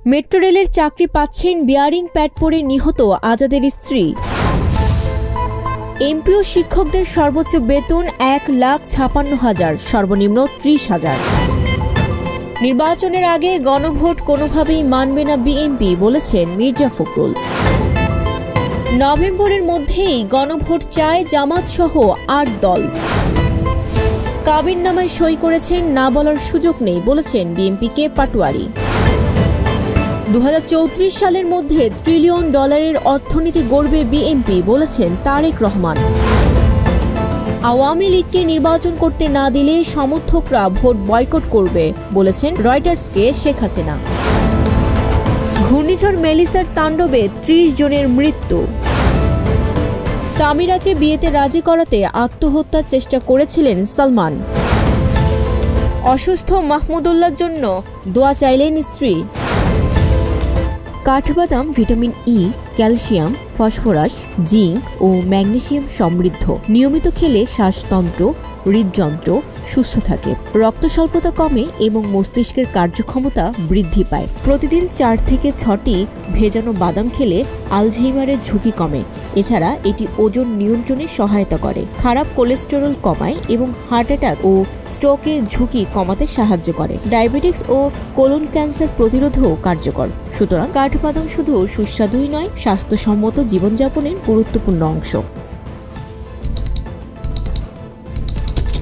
Metro রেলের চাকরি পাচ্ছেন বিয়ারিং প্যাড পরে নিহত আজাদের স্ত্রী। এমপি ও শিক্ষকদের সর্বোচ্চ বেতন 1,56,000, সর্বনিম্ন 30,000। নির্বাচনের আগে গণভোট কোনোভাবেই মানবে না বিএনপি, বলেছেন মির্জা ফখরুল। নভেম্বরের মধ্যেই গণভোট চায় জামাত সহ 8 দল। কাবিননামায় সই করেছেন, না বলার সুযোগ নেই, বলেছেন বিএনপিকে পাটোয়ারি। 2034 সালের মধ্যে $1 ট্রিলিয়ন অর্থনীতি গড়বে বিএনপি, বলেছেন তারেক রহমান। আওয়ামী লীগকে নির্বাচন করতে না দিলে সমর্থকরা ভোট বয়কট করবে, বলেছেন রয়টার্সকে শেখ হাসিনা। ঘূর্ণিঝড় মেলিসার তাণ্ডবে 30 জনের মৃত্যু। সামিরাকে বিয়েতে রাজি করাতে আত্মহত্যার চেষ্টা করেছিলেন সালমান। অসুস্থ মাহমুদুল্লাহর জন্য দোয়া চাইলেন স্ত্রী। কাঠবাদাম vitamin E, calcium, phosphorus, zinc ও ম্যাগনেসিয়াম সমৃদ্ধ। নিয়মিত খেলে শ্বাসতন্ত্র, হৃদযন্ত্র সুস্থ থাকে, রক্ত স্বল্পতা কমে এবং মস্তিষ্কের কার্যক্ষমতা বৃদ্ধি পায়। প্রতিদিন 4 থেকে 6টি ভেজানো বাদাম খেলে আলঝেইমারের ঝুঁকি কমে। এছাড়া এটি ওজন নিয়ন্ত্রণে সহায়তা করে, খারাপ কোলেস্টেরল কমায় এবং হার্ট অ্যাটাক ও স্ট্রোকের ঝুঁকি কমাতে সাহায্য করে। ডায়াবেটিস ও কোলন ক্যান্সার প্রতিরোধেও কার্যকর। সুতরাং কাঠবাদাম শুধু সুস্বাদুই নয়, স্বাস্থ্যসম্মত জীবনযাপনের গুরুত্বপূর্ণ অংশ।